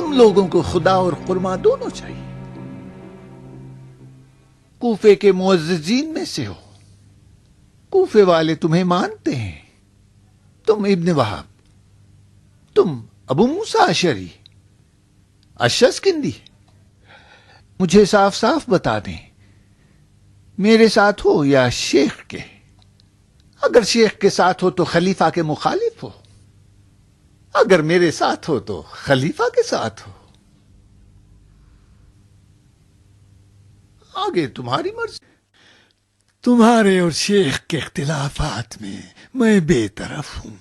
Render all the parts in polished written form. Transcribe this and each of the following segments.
تم لوگوں کو خدا اور خرما دونوں چاہیے. کوفے کے معززین میں سے ہو. کوفے والے تمہیں مانتے ہیں. تم ابن وہب، تم ابو موسیٰ اشعری، اشسکندی. مجھے صاف صاف بتا دیں، میرے ساتھ ہو یا شیخ کے؟ اگر شیخ کے ساتھ ہو تو خلیفہ کے مخالف ہو، اگر میرے ساتھ ہو تو خلیفہ کے ساتھ ہو. آگے تمہاری مرضی. تمہارے اور شیخ کے اختلافات میں بے طرف ہوں.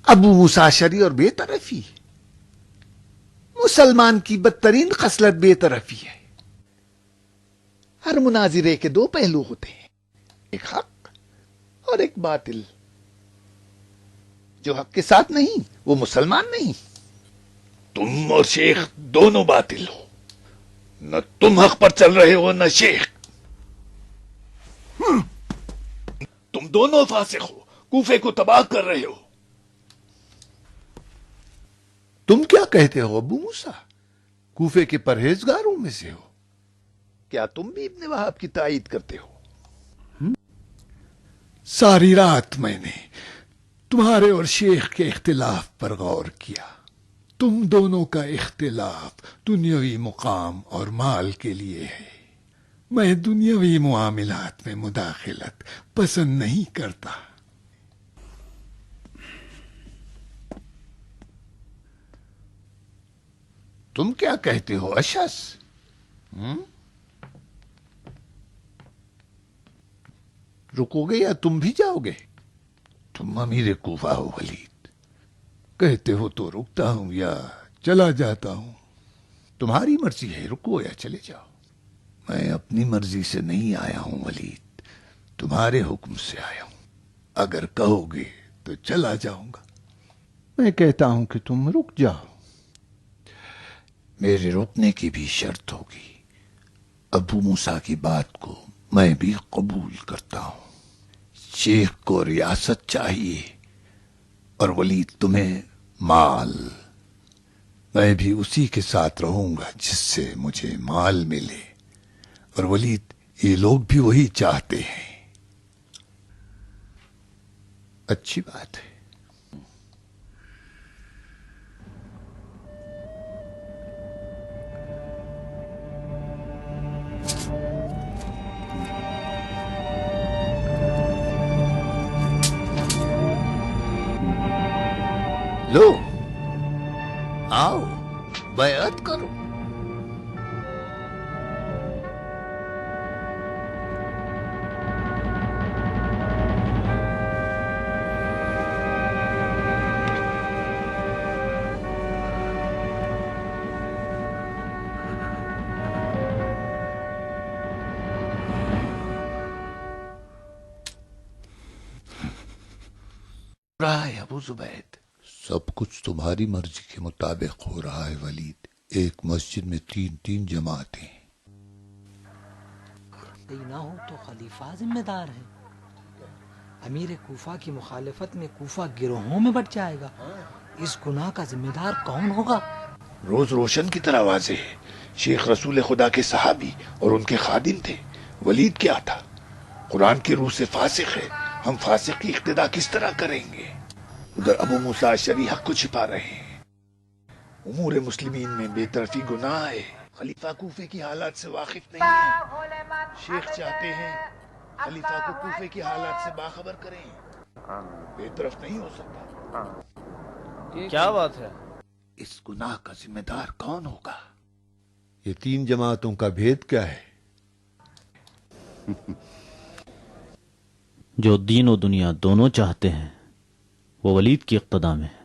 ابو موسیٰ اشعری اور بے طرفی؟ مسلمان کی بدترین خصلت بے طرفی ہے. ہر مناظرے کے دو پہلو ہوتے ہیں، ایک حق اور ایک باطل. جو حق کے ساتھ نہیں وہ مسلمان نہیں. تم اور شیخ دونوں باطل ہو. نہ تم حق پر چل رہے ہو نہ شیخ. تم دونوں فاسق ہو، کوفے کو تباہ کر رہے ہو. تم کیا کہتے ہو ابو موسیٰ؟ کوفے کے پرہیزگاروں میں سے ہو. کیا تم بھی ابن وہب کی تائید کرتے ہو؟ ساری رات میں نے تمہارے اور شیخ کے اختلاف پر غور کیا. تم دونوں کا اختلاف دنیاوی مقام اور مال کے لیے ہے. میں دنیاوی معاملات میں مداخلت پسند نہیں کرتا. تم کیا کہتے ہو اشعث؟ رکو گے یا تم بھی جاؤ گے؟ تم امیر کوفہ ہو ولید، کہتے ہو تو رکتا ہوں یا چلا جاتا ہوں. تمہاری مرضی ہے، رکو یا چلے جاؤ. میں اپنی مرضی سے نہیں آیا ہوں ولید، تمہارے حکم سے آیا ہوں. اگر کہو گے تو چلا جاؤں گا. میں کہتا ہوں کہ تم رک جاؤ. میرے رکنے کی بھی شرط ہوگی. ابو موسیٰ کی بات کو میں بھی قبول کرتا ہوں. شیخ کو ریاست چاہیے اور ولید تمہیں مال. میں بھی اسی کے ساتھ رہوں گا جس سے مجھے مال ملے. اور ولید یہ لوگ بھی وہی چاہتے ہیں. اچھی بات ہے. لو آؤ بیعت کرو. رہا ہے ابو زبید، سب کچھ تمہاری مرضی کے مطابق ہو رہا ہے ولید. ایک مسجد میں تین جماعتیں. نہ ہو تو خلیفہ ذمہ دار ہے. امیر کوفہ کی مخالفت میں کوفہ گروہوں میں بٹ جائے گا. اس گناہ کا ذمہ دار کون ہوگا؟ روز روشن کی طرح واضح ہے. شیخ رسول خدا کے صحابی اور ان کے خادم تھے. ولید کیا تھا؟ قرآن کی روح سے فاسق ہے. ہم فاسق کی اقتدا کس طرح کریں گے؟ ادھر ابو موسیٰ اشعری حق کو چھپا رہے ہیں. امور مسلمین میں بے طرفی گناہ ہے. خلیفہ کوفے کی حالات سے واقف نہیں ہے. شیخ چاہتے ہیں خلیفہ کو کوفے کی حالات سے باخبر کریں. بے طرف نہیں ہو سکتا. کیا بات ہے؟ اس گناہ کا ذمہ دار کون ہوگا؟ یہ تین جماعتوں کا بھید کیا ہے؟ جو دین و دنیا دونوں چاہتے ہیں وہ ولید کی اقتدا میں ہے.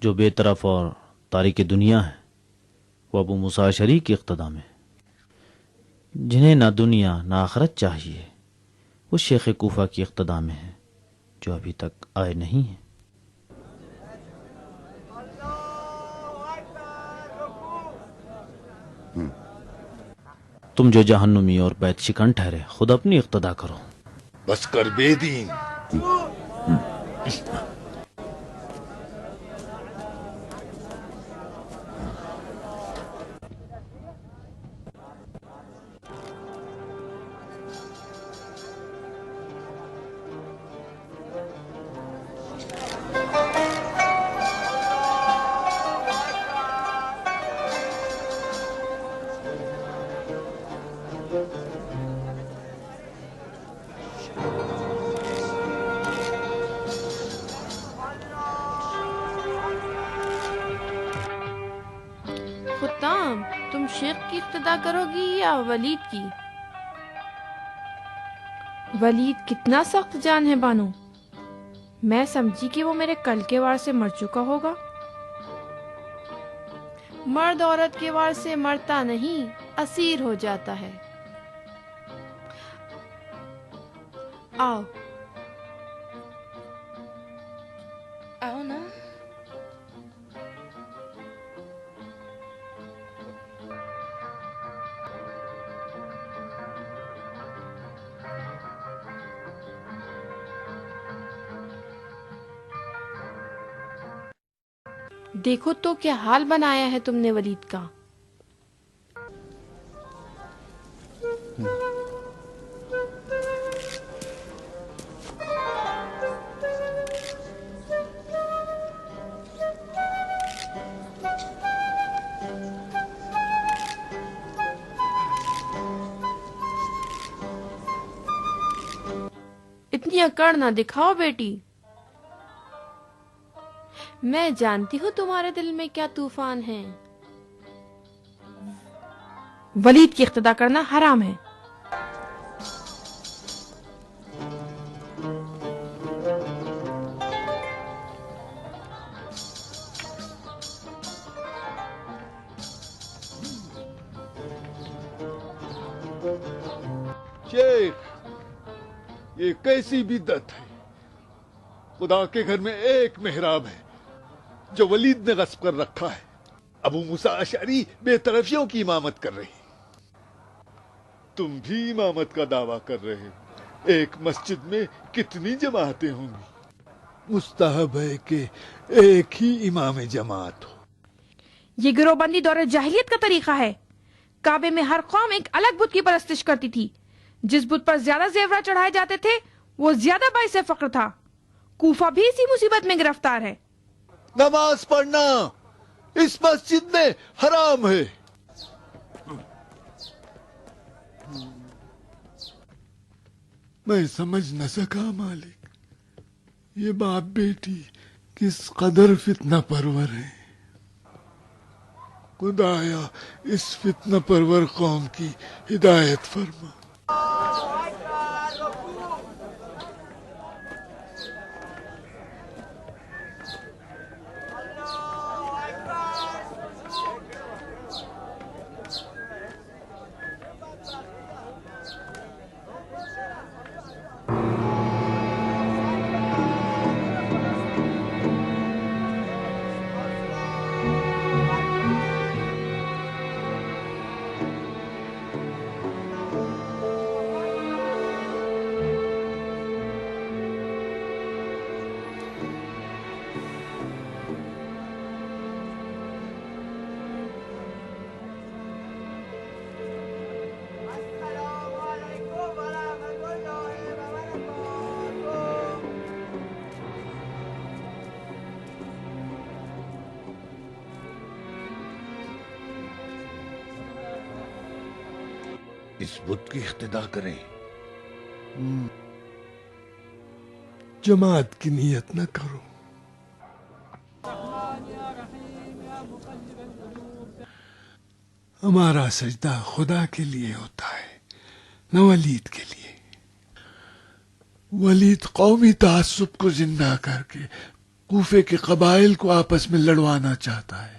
جو بے طرف اور تارک دنیا ہے وہ ابو موسیٰ اشعری کی اقتدا میں ہے. جنہیں نہ دنیا نہ آخرت چاہیے وہ شیخ کوفہ کی اقتدا میں ہے جو ابھی تک آئے نہیں ہیں. تم جو جہنمی اور بیت شکن ٹھہرے خود اپنی اقتدا کرو. بس کر بے دین. شیخ کی اقتدا کرو گی یا ولید کی؟ ولید کتنا سخت جان ہے بانو، میں سمجھی کہ وہ میرے کل کے وار سے مر چکا ہوگا۔ مرد عورت کے وار سے مرتا نہیں، اسیر ہو جاتا ہے۔ آؤ آؤ نا۔ دیکھو تو کیا حال بنایا ہے تم نے ولید کا۔ اتنی اکڑ نہ دکھاؤ بیٹی، میں جانتی ہوں تمہارے دل میں کیا طوفان ہے۔ ولید کی اقتدا کرنا حرام ہے۔ شیخ، یہ کیسی بدعت ہے؟ خدا کے گھر میں ایک محراب ہے جو ولید نے غصب کر رکھا ہے۔ ابو موسیٰ اشعری بے طرفیوں کی امامت کر رہی، تم بھی امامت کا دعویٰ کر رہے ہو۔ ایک مسجد میں کتنی جماعتیں ہوں گی؟ مستحب ہے کہ ایک ہی امام جماعت ہو۔ یہ گروہ بندی دور جاہلیت کا طریقہ ہے۔ کعبے میں ہر قوم ایک الگ بت کی پرستش کرتی تھی۔ جس بت پر زیادہ زیورات چڑھائے جاتے تھے وہ زیادہ باعث فقر تھا۔ کوفہ بھی اسی مصیبت میں گرفتار ہے۔ نماز پڑھنا اس مسجد میں حرام ہے۔ میں سمجھ نہ سکا مالک، یہ باپ بیٹی کس قدر فتنہ پرور ہے۔ خدایا اس فتنہ پرور قوم کی ہدایت فرما۔ اس بت کی اقتدا کریں، جماعت کی نیت نہ کرو۔ ہمارا سجدہ خدا کے لیے ہوتا ہے، نہ ولید کے لیے۔ ولید قومی تعصب کو زندہ کر کے کوفے کے قبائل کو آپس میں لڑوانا چاہتا ہے۔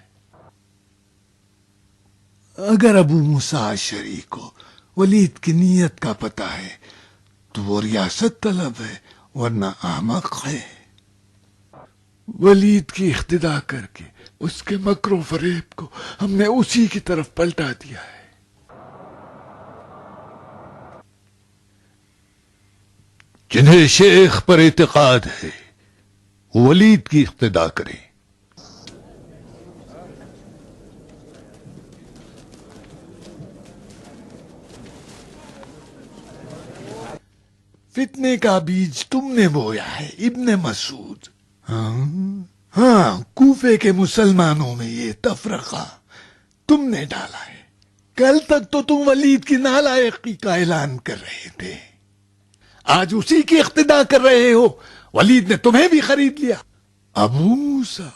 اگر ابو موسیٰ اشعری کو ولید کی نیت کا پتہ ہے تو وہ ریاست طلب ہے، ورنہ احمق ہے۔ ولید کی اقتدا کر کے اس کے مکر و فریب کو ہم نے اسی کی طرف پلٹا دیا ہے۔ جنہیں شیخ پر اعتقاد ہے ولید کی اقتدا کریں۔ فتنے کا بیج تم نے بویا ہے ابن مسعود۔ ہاں، کوفے کے مسلمانوں میں یہ تفرقہ تم نے ڈالا ہے۔ کل تک تو تم ولید کی نالائقی کا اعلان کر رہے تھے، آج اسی کی اقتدا کر رہے ہو۔ ولید نے تمہیں بھی خرید لیا۔ ابو موسیٰ،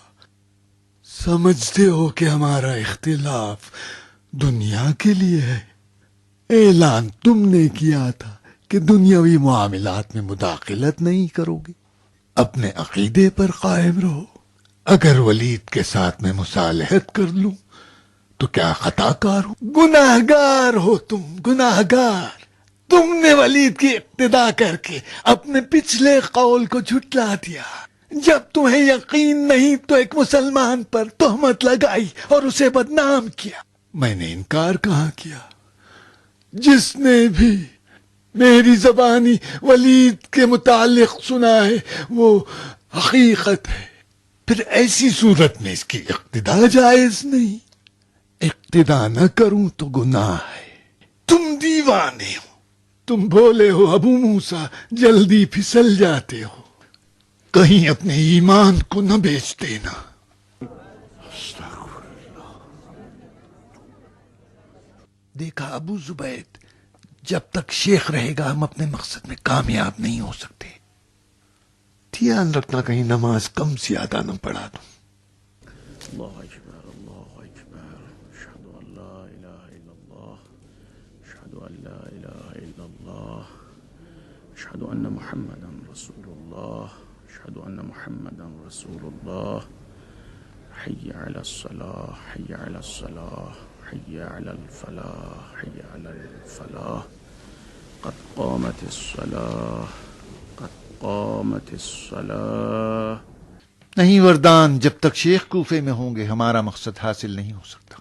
سمجھتے ہو کہ ہمارا اختلاف دنیا کے لیے ہے. اعلان تم نے کیا تھا کہ دنیاوی معاملات میں مداخلت نہیں کرو گے. اپنے عقیدے پر قائم رہو. اگر ولید کے ساتھ میں مصالحت کر لوں تو کیا خطا کار ہوں؟ گناہگار ہو تم، گناہگار. تم نے ولید کی اقتدا کر کے اپنے پچھلے قول کو جھٹلا دیا. جب تمہیں یقین نہیں تو ایک مسلمان پر تہمت لگائی اور اسے بدنام کیا. میں نے انکار کہاں کیا؟ جس نے بھی میری زبانی ولید کے متعلق سنا ہے وہ حقیقت ہے. پھر ایسی صورت میں اس کی اقتدا جائز نہیں. اقتدا نہ کروں تو گناہ ہے. تم دیوانے ہو. تم بولے ہو ابو موسیٰ جلدی پھسل جاتے ہو. کہیں اپنے ایمان کو نہ بیچ دینا. دیکھا ابو زبید، جب تک شیخ رہے گا ہم اپنے مقصد میں کامیاب نہیں ہو سکتے. دھیان رکھنا کہیں نماز کم زیادہ نہ پڑھا دوں. اللہ اکبر، اللہ اکبر، اشہد ان لا الہ الا اللہ، اشہد ان لا الہ الا اللہ، اشہد ان محمدا رسول اللہ، اشہد ان محمدا رسول اللہ. حی علی الصلاة، حی علی الصلاة، حی علی الفلاح، حی علی الفلاح. قد قامت الصلاة، قد قامت الصلاة. نہیں وردان، جب تک شیخ کوفے میں ہوں گے ہمارا مقصد حاصل نہیں ہو سکتا.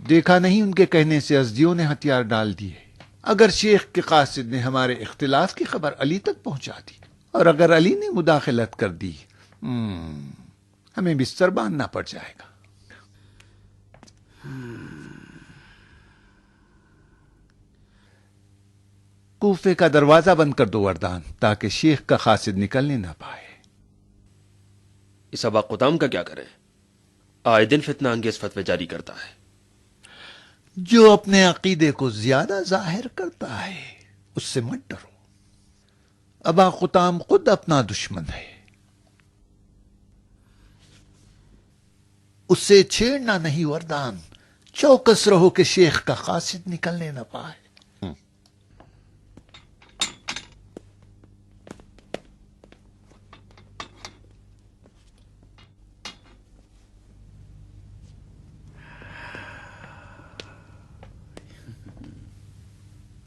دیکھا نہیں ان کے کہنے سے ازدیوں نے ہتھیار ڈال دیے. اگر شیخ کے قاصد نے ہمارے اختلاف کی خبر علی تک پہنچا دی اور اگر علی نے مداخلت کر دی ہمیں بستر باندھنا پڑ جائے گا. کوفے کا دروازہ بند کر دو وردان، تاکہ شیخ کا قاصد نکلنے نہ پائے. اس ابا قدام کا کیا کریں؟ آئے دن فتنہ انگیز فتوے جاری کرتا ہے. جو اپنے عقیدے کو زیادہ ظاہر کرتا ہے اس سے مت ڈرو. ابا قدام خود اپنا دشمن ہے. اس سے چھیڑنا نہیں وردان. چوکس رہو کہ شیخ کا قاصد نکلنے نہ پائے.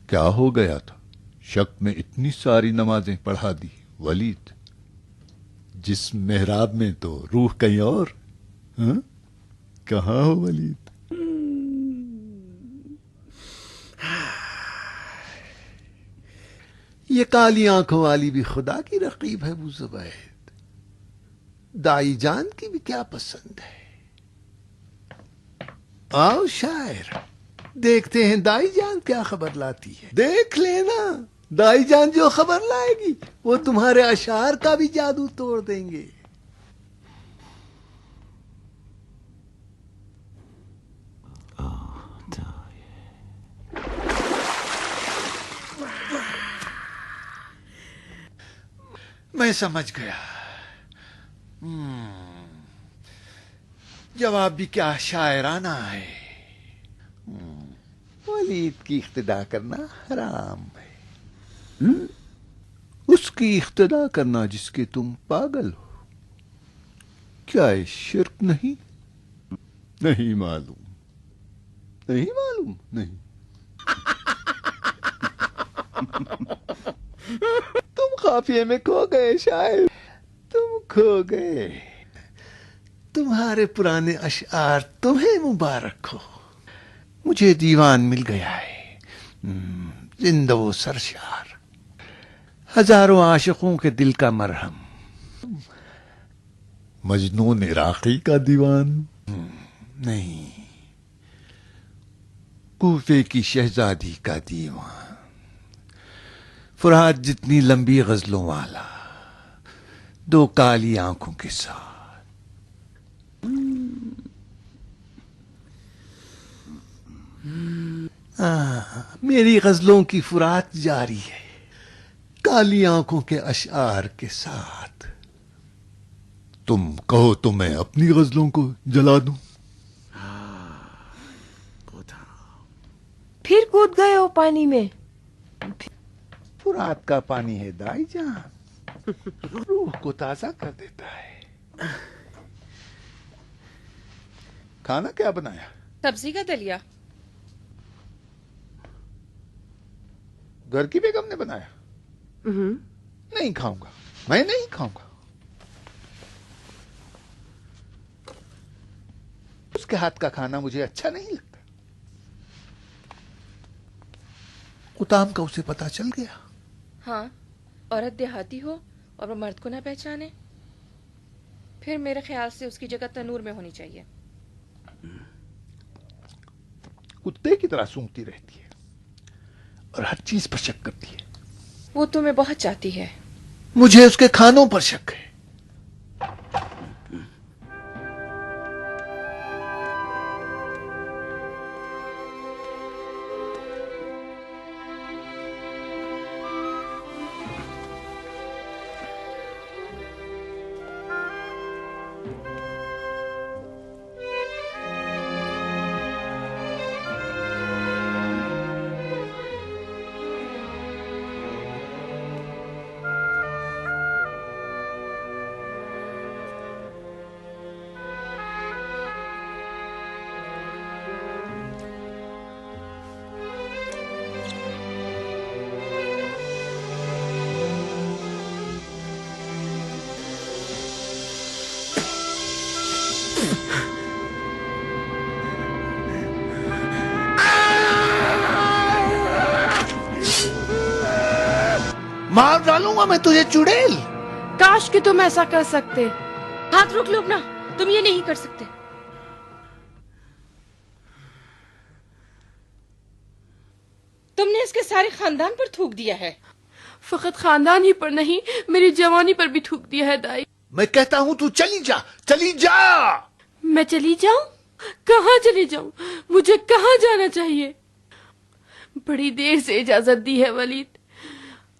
کیا ہو گیا تھا؟ شک میں اتنی ساری نمازیں پڑھا دی ولید. جس محراب میں تو روح کہیں اور. کہاں ہو ولید؟ یہ کالی آنکھوں والی بھی خدا کی رقیب ہے ابو زبید. دائی جان کی بھی کیا پسند ہے. آؤ شاعر، دیکھتے ہیں دائی جان کیا خبر لاتی ہے. دیکھ لینا، دائی جان جو خبر لائے گی وہ تمہارے اشعار کا بھی جادو توڑ دیں گے. میں سمجھ گیا. جواب بھی کیا شاعرانہ ہے. ولید کی اقتدا کرنا حرام ہے. اس کی اقتدا کرنا جس کے تم پاگل ہو. کیا یہ شرک نہیں؟ نہیں معلوم، نہیں معلوم، نہیں. تم قافیے میں کھو گئے شاعر، تم کھو گئے. تمہارے پرانے اشعار تمہیں مبارک ہو. مجھے دیوان مل گیا ہے، زندہ و سرشار، ہزاروں عاشقوں کے دل کا مرہم. مجنون عراقی کا دیوان نہیں، کوفے کی شہزادی کا دیوان. فرات جتنی لمبی غزلوں والا، دو کالی آنکھوں کے ساتھ. میری غزلوں کی فرات جاری ہے، کالی آنکھوں کے اشعار کے ساتھ. تم کہو تو میں اپنی غزلوں کو جلا دوں. कूद गए हो पानी में? फुरात का पानी है दाई जान, रूह को ताजा कर देता है। खाना क्या बनाया? सब्जी का दलिया। घर की बेगम ने बनाया? नहीं खाऊंगा, मैं नहीं खाऊंगा। उसके हाथ का खाना मुझे अच्छा नहीं लगता। कुताम का उसे पता चल गया। हाँ, औरत देहाती हो और वो मर्द को ना पहचाने, फिर मेरे ख्याल से उसकी जगह तनूर में होनी चाहिए। कुत्ते की तरह सूंघती रहती है और हर चीज पर शक करती है। वो तुम्हें बहुत चाहती है। मुझे उसके खानों पर शक है। मार डालूंगा मैं तुझे चुड़ैल। काश कि तुम ऐसा कर सकते। हाथ रोक लो अपना, तुम ये नहीं कर सकते। तुमने इसके सारे खानदान पर थूक दिया है। फकत खानदान ही पर नहीं, मेरी जवानी पर भी थूक दिया है दाई। मैं कहता हूं तू चली जा, चली जा। मैं चली जाऊं? कहाँ चली जाऊं? मुझे कहाँ जाना चाहिए? बड़ी देर से इजाजत दी है वलीद,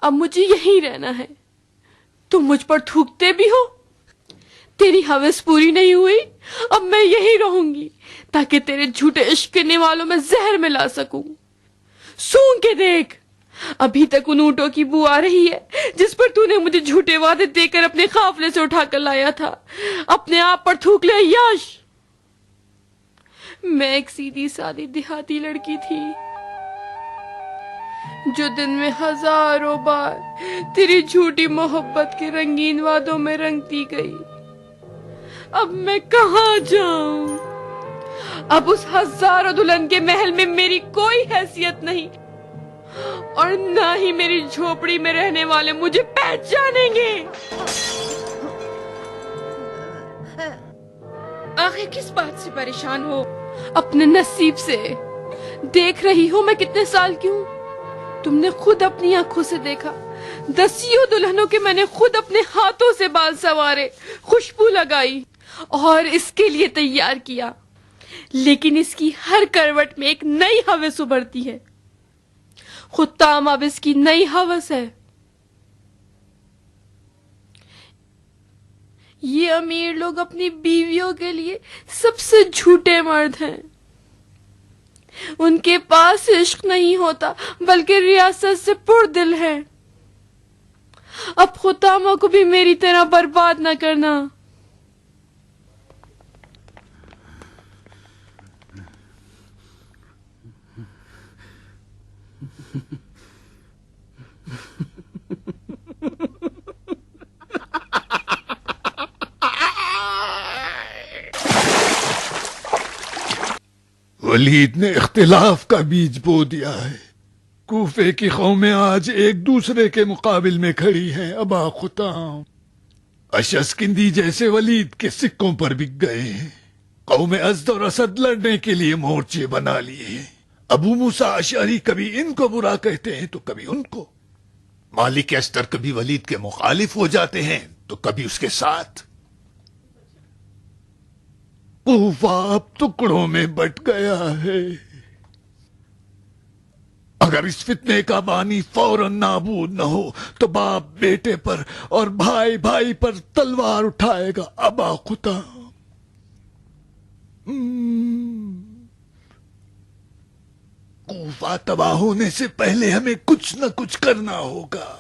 अब मुझे यहीं रहना है। तुम मुझ पर थूकते भी हो। तेरी हवस पूरी नहीं हुई, अब मैं यहीं रहूंगी ताकि तेरे झूठे इश्क करने वालों में जहर मिला सकूं। सूंघ के देख, अभी तक उन ऊँटों की बू आ रही है जिस पर तूने मुझे झूठे वादे देकर अपने काफले से उठाकर लाया था। अपने आप पर थूक ले यश। मैं एक सीधी सादी देहाती लड़की थी जो दिन में हजारों बार तेरी झूठी मोहब्बत के रंगीन वादों में रंगती गई। अब मैं कहाँ जाऊं? अब उस हजारों दुल्हन के महल में मेरी कोई हैसियत नहीं और ना ही मेरी झोपड़ी में रहने वाले मुझे पहचानेंगे। आखिर किस बात से परेशान हो? अपने नसीब से। देख रही हो मैं कितने साल की हूँ। तुमने खुद अपनी आंखों से देखा। दसियों दुल्हनों के मैंने खुद अपने हाथों से बाल संवारे, खुशबू लगाई और इसके लिए तैयार किया। लेकिन इसकी हर करवट में एक नई हवस उभरती है। खुत्ताम अब इसकी नई हवस है। ये अमीर लोग अपनी बीवियों के लिए सबसे झूठे मर्द हैं। उनके पास इश्क नहीं होता बल्कि रियासत से पुरदिल है। अब खुतामा को भी मेरी तरह बर्बाद न करना। वलीद ने इख्तिलाफ का बीज बो दिया है। कूफे की कौमें आज एक दूसरे के मुकाबिल में खड़ी हैं। अबा खुताम अशस्किंदी जैसे वलीद के सिक्कों पर बिक गए हैं। कौमें अज़द और असद लड़ने के लिए मोर्चे बना लिए हैं। अबू मूसा अशअरी कभी इनको बुरा कहते हैं तो कभी उनको। मालिक अस्तर कभी वलीद के मुखालिफ हो जाते हैं तो कभी उसके साथ। कूफा अब टुकड़ों में बट गया है। अगर इस फितने का बानी फौरन नाबूद न हो तो बाप बेटे पर और भाई भाई पर तलवार उठाएगा। अबा खुताम کوفہ تباہ ہونے سے پہلے ہمیں کچھ نہ کچھ کرنا ہوگا۔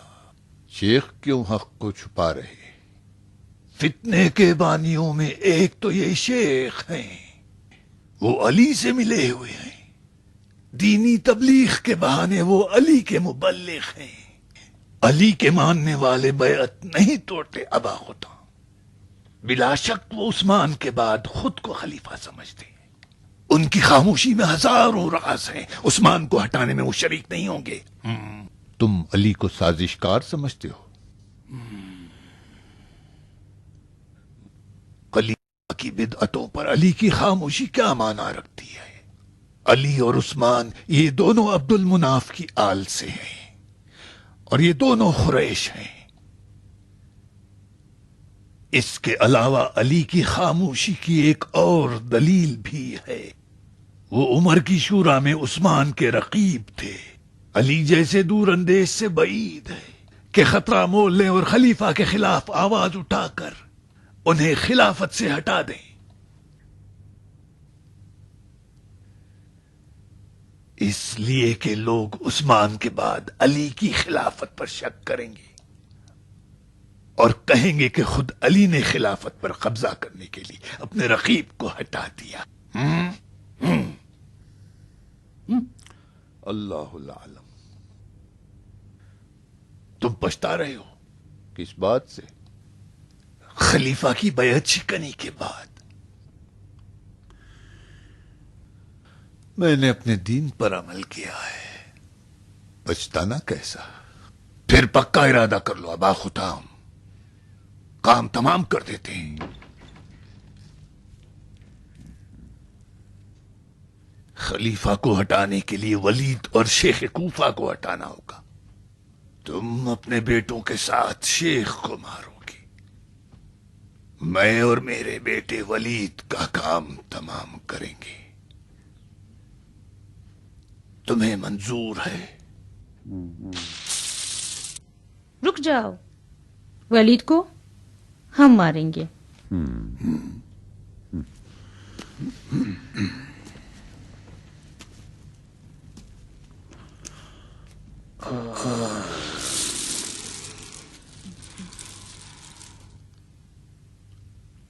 شیخ کیوں حق کو چھپا رہے؟ فتنے کے بانیوں میں ایک تو یہ شیخ ہیں، وہ علی سے ملے ہوئے ہیں، دینی تبلیغ کے بہانے وہ علی کے مبلغ ہیں۔ علی کے ماننے والے بیعت نہیں توڑتے ابا خطا۔ بلا شک وہ عثمان کے بعد خود کو خلیفہ سمجھتے ہیں۔ ان کی خاموشی میں ہزاروں راز ہیں، عثمان کو ہٹانے میں وہ شریک نہیں ہوں گے۔ تم علی کو سازشکار سمجھتے ہو؟ خلیفہ کی بدعتوں پر علی کی خاموشی کیا معنی رکھتی ہے؟ علی اور عثمان یہ دونوں عبد المناف کی آل سے ہیں اور یہ دونوں قریش ہیں۔ اس کے علاوہ علی کی خاموشی کی ایک اور دلیل بھی ہے، وہ عمر کی شورا میں عثمان کے رقیب تھے۔ علی جیسے دور اندیش سے بعید ہے کہ خطرہ مول لیں اور خلیفہ کے خلاف آواز اٹھا کر انہیں خلافت سے ہٹا دیں۔ اس لیے کہ لوگ عثمان کے بعد علی کی خلافت پر شک کریں گے اور کہیں گے کہ خود علی نے خلافت پر قبضہ کرنے کے لیے اپنے رقیب کو ہٹا دیا۔ اللہ العالم۔ تم پچھتا رہے ہو کس بات سے؟ خلیفہ کی بیعت شکنی کے بعد۔ میں نے اپنے دین پر عمل کیا ہے، پچھتانا کیسا؟ پھر پکا ارادہ کر لو ابا خطام، کام تمام کر دیتے ہیں۔ خلیفہ کو ہٹانے کے لیے ولید اور شیخ کوفہ کو ہٹانا ہوگا۔ تم اپنے بیٹوں کے ساتھ شیخ کو مارو گے، میں اور میرے بیٹے ولید کا کام تمام کریں گے۔ تمہیں منظور ہے؟ رک جاؤ، ولید کو ہم ماریں گے۔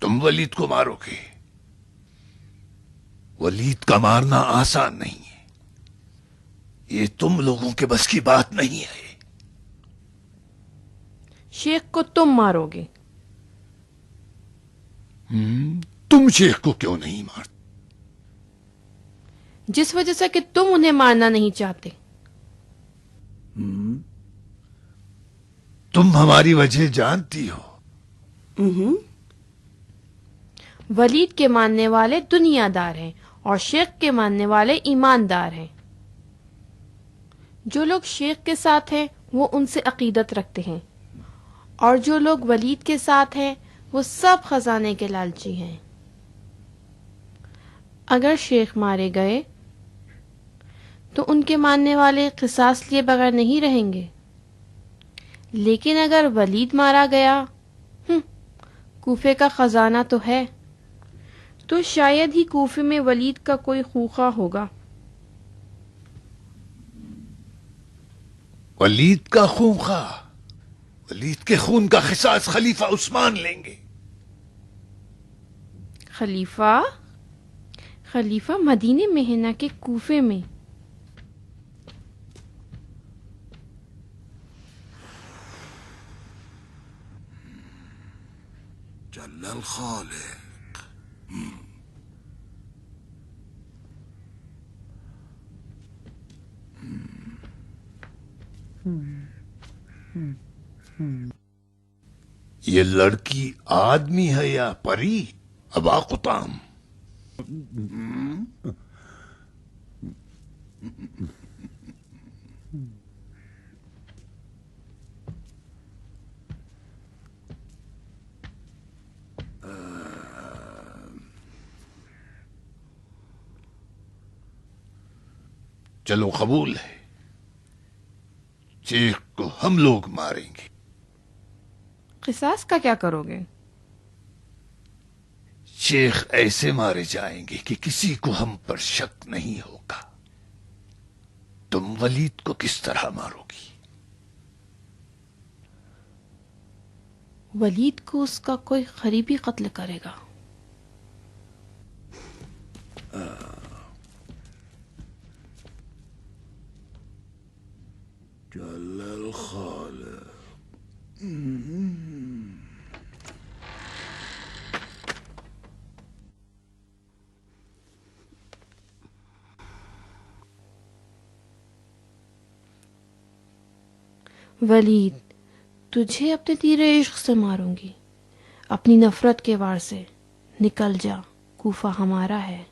تم ولید کو مارو گے؟ ولید کا مارنا آسان نہیں ہے، یہ تم لوگوں کے بس کی بات نہیں ہے۔ شیخ کو تم مارو گے؟ تم شیخ کو کیوں نہیں مارتے؟ جس وجہ سے کہ تم انہیں مارنا نہیں چاہتے۔ تم ہماری وجہ جانتی ہو۔ ولید کے ماننے والے دنیا دار ہیں اور شیخ کے ماننے والے ایماندار ہیں۔ جو لوگ شیخ کے ساتھ ہیں وہ ان سے عقیدت رکھتے ہیں، اور جو لوگ ولید کے ساتھ ہیں وہ سب خزانے کے لالچی ہیں۔ اگر شیخ مارے گئے تو ان کے ماننے والے قصاص لیے بغیر نہیں رہیں گے، لیکن اگر ولید مارا گیا، کوفے کا خزانہ تو ہے، تو شاید ہی کوفے میں ولید کا کوئی خوخہ ہوگا۔ ولید کا خون خواہ؟ ولید کے خون کا قصاص خلیفہ عثمان لیں گے۔ خلیفہ مدینے میں ہے، نہ کہ کوفے میں۔ جل الخالق۔ یہ لڑکی آدمی ہے یا پری ابا قطام؟ چلو قبول ہے، شیخ کو ہم لوگ ماریں گے۔ قصاص کا کیا کرو گے؟ شیخ ایسے مارے جائیں گے کہ کسی کو ہم پر شک نہیں ہوگا۔ तुम वलीद को किस तरह मारोगी? वलीद को उसका कोई करीबी कत्ल करेगा। जल्ल खालिक। वलीद, तुझे अपने तीरे इश्क से मारूंगी, अपनी नफरत के वार से। निकल जा, कूफा हमारा है।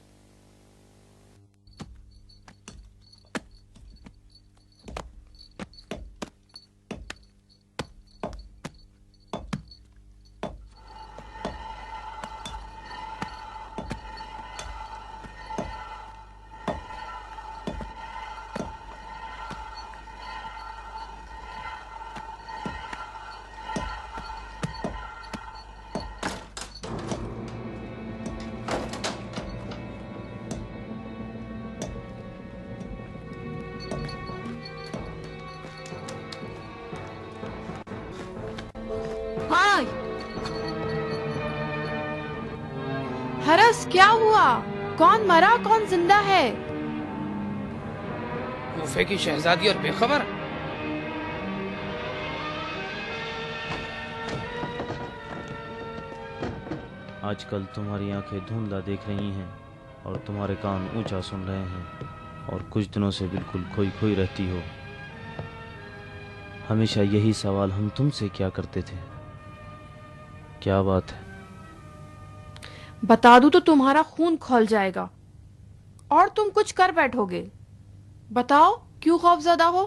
हाय हरस, क्या हुआ? कौन मरा, कौन जिंदा है? कूफे की शहजादी और बेखबर। आजकल तुम्हारी आंखें धुंधला देख रही हैं और तुम्हारे कान ऊंचा सुन रहे हैं और कुछ दिनों से बिल्कुल खोई खोई रहती हो। हमेशा यही सवाल हम तुमसे क्या करते थे। क्या बात है? बता दूं तो तुम्हारा खून खौल जाएगा और तुम कुछ कर बैठोगे। बताओ, क्यों खौफज़दा हो?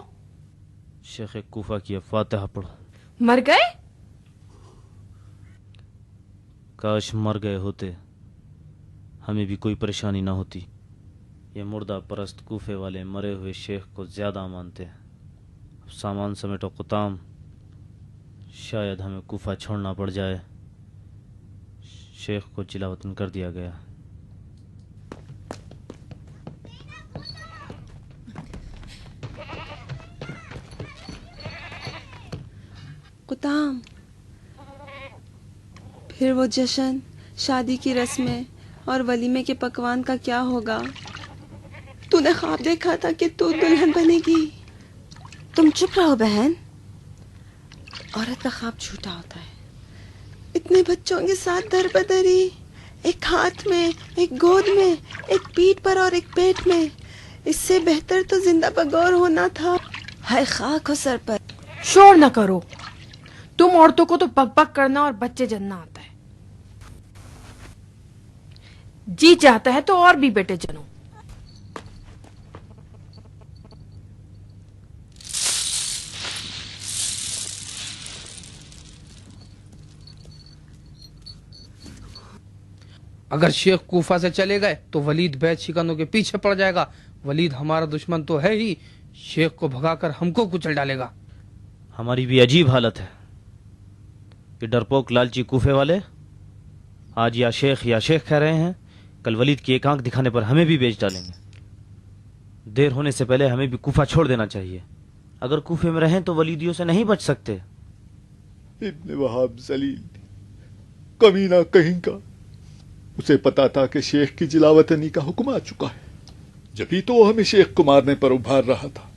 शेख कूफा की फातिहा पढ़ो। मर गए? काश मर गए होते, हमें भी कोई परेशानी ना होती। ये मुर्दा परस्त कूफे वाले मरे हुए शेख को ज्यादा मानते हैं। अब सामान समेटो कुताम, शायद हमें कूफा छोड़ना पड़ जाए। शेख को जिलावतन कर दिया गया। कुताम, फिर वो जश्न, शादी की रस्में और वलीमे के पकवान का क्या होगा? तूने ख्वाब देखा था कि तू दुल्हन बनेगी। तुम चुप रहो बहन। औरत का ख्वाब झूठा होता है। इतने बच्चों के साथ दर बदरी, एक हाथ में, एक गोद में, एक पीठ पर और एक पेट में। इससे बेहतर तो जिंदा बगौर होना था। हाय खाक हो सर पर। शोर न करो। तुम औरतों को तो बक बक करना और बच्चे जन्ना आता है। जी चाहता है तो और भी बेटे जनो। अगर शेख कूफा से चले गए तो वलीद बैत शिकनों के पीछे पड़ जाएगा। वलीद हमारा दुश्मन तो है ही, शेख को भगाकर हमको कुचल डालेगा। हमारी भी अजीब हालत है। ये डरपोक लालची कूफे वाले आज या शेख कह रहे हैं, कल वलीद की एक आंख दिखाने पर हमें भी बेच डालेंगे। देर होने से पहले हमें भी कूफा छोड़ देना चाहिए। अगर कूफे में रहें तो वलीदियों से नहीं बच सकते। इब्न वहाब जलील कमीना कहीं का, उसे पता था कि शेख की जिलावतनी का हुक्म आ चुका है, जभी तो वो हमें शेख को मारने पर उभार रहा था,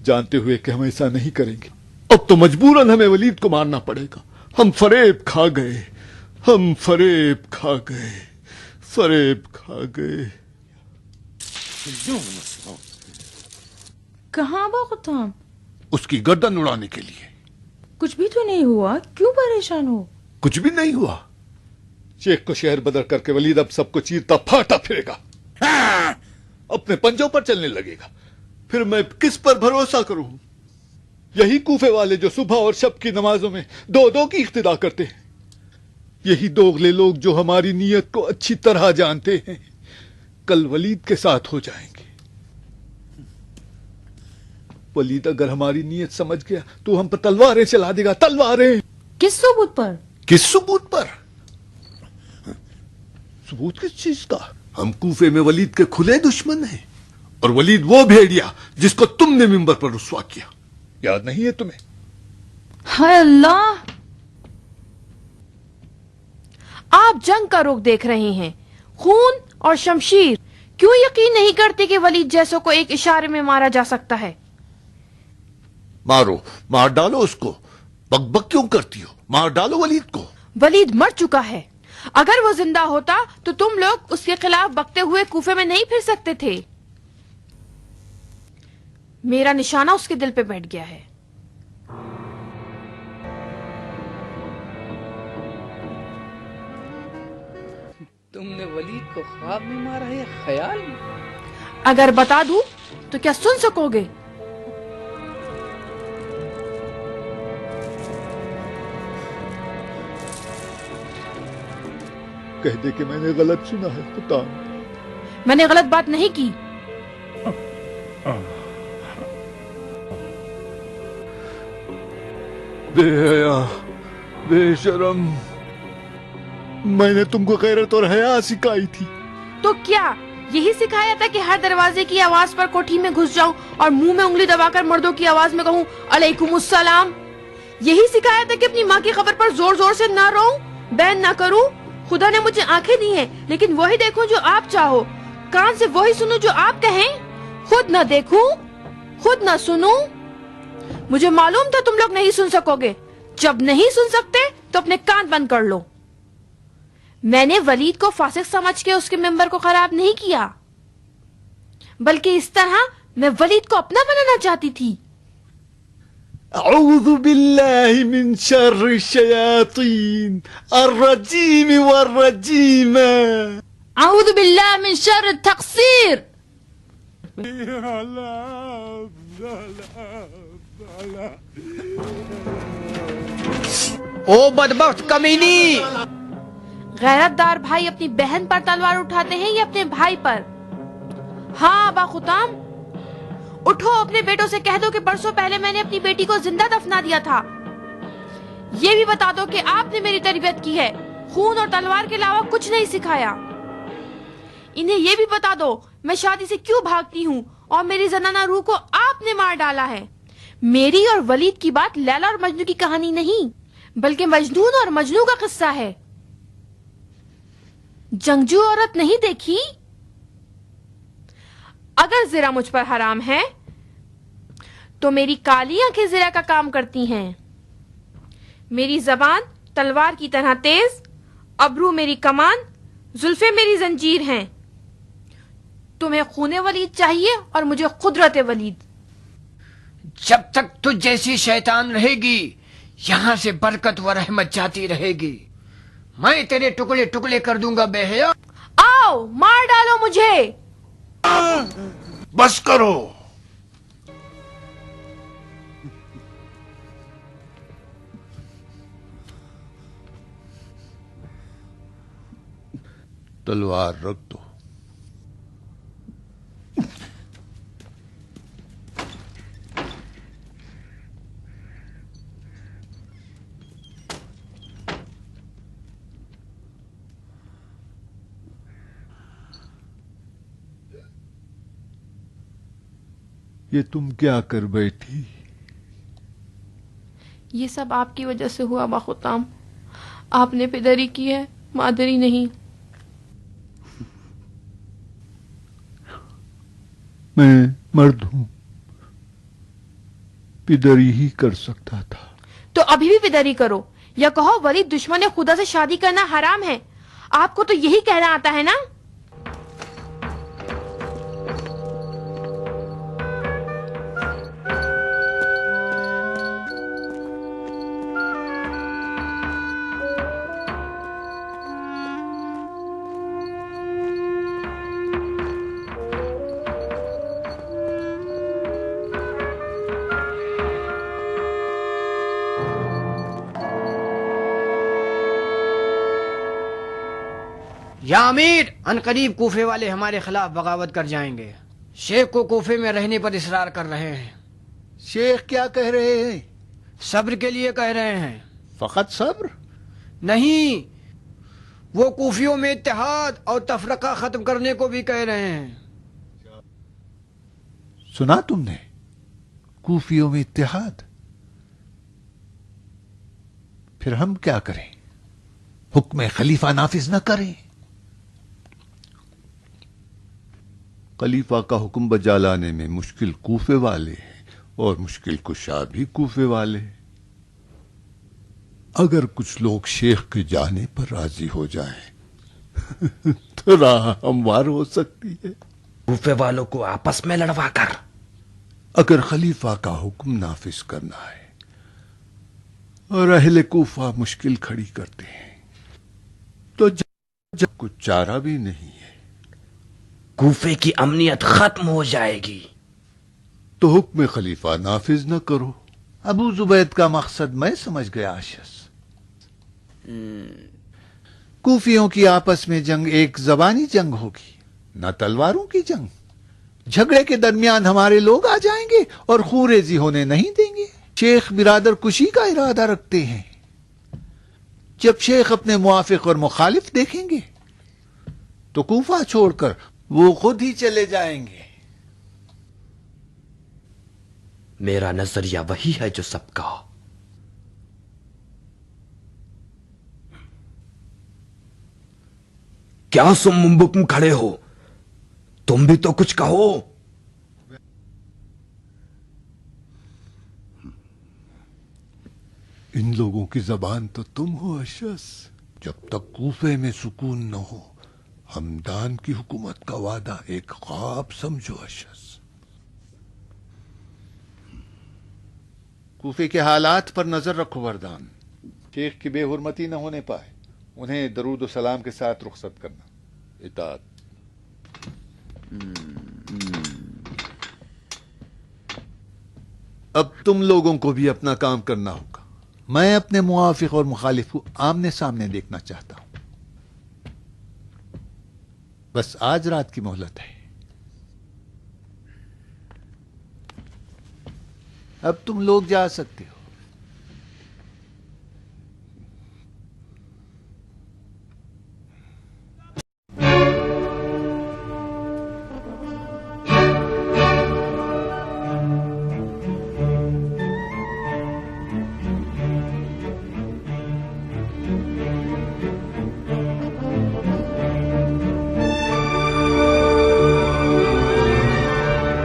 जानते हुए कि हम ऐसा नहीं करेंगे। अब तो मजबूरन हमें वलीद को मारना पड़ेगा। हम फरेब खा गए, हम फरेब खा गए, फरेब खा गए। कहाँ वो कुताम? उसकी गर्दन उड़ाने के लिए। कुछ भी तो नहीं हुआ, क्यों परेशान हो? कुछ भी नहीं हुआ। शेख को शहर बदर करके वलीद अब सबको चीरता फाड़ता फिरेगा, अपने पंजों पर चलने लगेगा। फिर मैं किस पर भरोसा करूं? यही कूफे वाले जो सुबह और शब की नमाजों में दो दो की इख्तिदा करते हैं, यही दोगले लोग जो हमारी नीयत को अच्छी तरह जानते हैं, कल वलीद के साथ हो जाएंगे। वलीद अगर हमारी नीयत समझ गया तो हम पर तलवारें चला देगा, तलवारें। किस सबूत पर? किस सबूत पर? सबूत किस चीज का? हम कूफे में वलीद के खुले दुश्मन हैं और वलीद वो भेड़िया जिसको तुमने मिंबर पर रुस्वा किया, याद नहीं है तुम्हें? हाय अल्लाह, आप जंग का रुख देख रहे हैं, खून और शमशीर। क्यों यकीन नहीं करते कि वलीद जैसों को एक इशारे में मारा जा सकता है? मारो, मार डालो उसको। बकबक क्यों करती हो? मार डालो वलीद को। वलीद मर चुका है। अगर वो जिंदा होता तो तुम लोग उसके खिलाफ बकते हुए कूफे में नहीं फिर सकते थे। मेरा निशाना उसके दिल पे बैठ गया है। तुमने वलीद को ख्वाब में मारा है या ख्याल में? अगर बता दूं तो क्या सुन सकोगे? कह दे कि मैंने गलत सुना है खुदा। मैंने गलत बात नहीं की। बेहया, बेशरम, मैंने तुमको गैरत और हया सिखाई थी। तो क्या यही सिखाया था कि हर दरवाजे की आवाज पर कोठी में घुस जाऊं और मुंह में उंगली दबाकर मर्दों की आवाज में कहूं अलैकुमुस्सलाम? यही सिखाया था कि अपनी माँ की खबर पर जोर जोर से ना रोऊं, बैन ना करूं? खुदा ने मुझे आंखें दी हैं, लेकिन वही देखूं जो आप चाहो, कान से वही सुनूं जो आप कहें। खुद ना देखूं, खुद ना सुनूं। मुझे मालूम था तुम लोग नहीं सुन सकोगे। जब नहीं सुन सकते तो अपने कान बंद कर लो। मैंने वलीद को फासिक समझ के उसके मेंबर को खराब नहीं किया, बल्कि इस तरह मैं वलीद को अपना बनाना चाहती थी। अऊज़ु बिल्लाहि मिन शर्रि शयातीन अर्रजीम वर्रजीमा। अऊज़ु बिल्लाहि मिन शर्रि तक़सीर। ओ बदबख्त कमीनी! गैरतदार भाई अपनी बहन पर तलवार उठाते हैं या अपने भाई पर? हाँ अबा खुताम, उठो, अपने बेटों से कह दो कि परसों पहले मैंने अपनी बेटी को जिंदा दफना दिया था। ये भी बता दो कि आपने मेरी तरबियत की है, खून और तलवार के अलावा कुछ नहीं सिखाया। इन्हें ये भी बता दो मैं शादी से क्यों भागती हूँ और मेरी जनाना रूह को आपने मार डाला है। मेरी और वलीद की बात लैला और मजनू की कहानी नहीं, बल्कि मजनून और मजनू का किस्सा है। जंगजू औरत नहीं देखी? अगर जिरा मुझ पर हराम है तो मेरी काली आंखें जिरा का काम करती हैं। मेरी जबान तलवार की तरह तेज, अबरू मेरी कमान, जुल्फे मेरी जंजीर हैं। तुम्हें खूने वलीद चाहिए और मुझे कुदरत वलीद। जब तक तुझ जैसी शैतान रहेगी यहाँ से बरकत व रहमत जाती रहेगी। मैं तेरे टुकड़े टुकड़े कर दूंगा बेहया। आओ मार डालो मुझे। बस करो। तलवार रख दो। ये तुम क्या कर बैठी? ये सब आपकी वजह से हुआ बाखुताम। आपने पिदरी की है, मादरी नहीं। मैं मर्द हूं, पिदरी ही कर सकता था। तो अभी भी पिदरी करो, या कहो वलीद दुश्मन खुदा से शादी करना हराम है। आपको तो यही कहना आता है ना? या अमीर, अनकरीब कूफे वाले हमारे खिलाफ बगावत कर जाएंगे। शेख को कूफे में रहने पर इसरार कर रहे हैं। शेख क्या कह रहे हैं? सब्र के लिए कह रहे हैं। फकत सब्र? नहीं, वो कूफियों में इत्तेहाद और तफरका खत्म करने को भी कह रहे हैं। सुना तुमने कूफियों में इत्तेहाद। फिर हम क्या करें? हुक्म खलीफा नाफिज न करें? खलीफा का हुक्म बजा लाने में मुश्किल कूफे वाले हैं और मुश्किल कुशा भी कूफे वाले हैं। अगर कुछ लोग शेख के जाने पर राजी हो जाएं तो राह हमवार हो सकती है। कूफे वालों को आपस में लड़वा कर। अगर खलीफा का हुक्म नाफिज करना है और अहले कूफा मुश्किल खड़ी करते हैं तो जब कुछ चारा भी नहीं है। कूफे की अमनियत खत्म हो जाएगी तो हुक्म खलीफा नाफिज न करो। अबू जुबैद का मकसद मैं समझ गया आशस। कूफियों की आपस में जंग एक जबानी जंग होगी, न तलवारों की जंग। झगड़े के दरमियान हमारे लोग आ जाएंगे और खूरेजी होने नहीं देंगे। शेख बिरादर कुशी का इरादा रखते हैं। जब शेख अपने मुआफिक और मुखालिफ देखेंगे तो कूफा छोड़कर वो खुद ही चले जाएंगे। मेरा नजरिया वही है जो सबका। क्या सुम बुकम खड़े हो? तुम भी तो कुछ कहो। इन लोगों की जबान तो तुम हो अशस। जब तक कूफे में सुकून न हो हमदान की हुकूमत का वादा एक ख्वाब समझो अशस। कूफे के हालात पर नजर रखो वरदान। शेख की बेहुरमती न होने पाए। उन्हें दरूद सलाम के साथ रुखसत करना। इताअत। अब तुम लोगों को भी अपना काम करना होगा। मैं अपने मुआफिक और मुखालिफ को आमने सामने देखना चाहता हूं। बस आज रात की मोहलत है। अब तुम लोग जा सकते हो।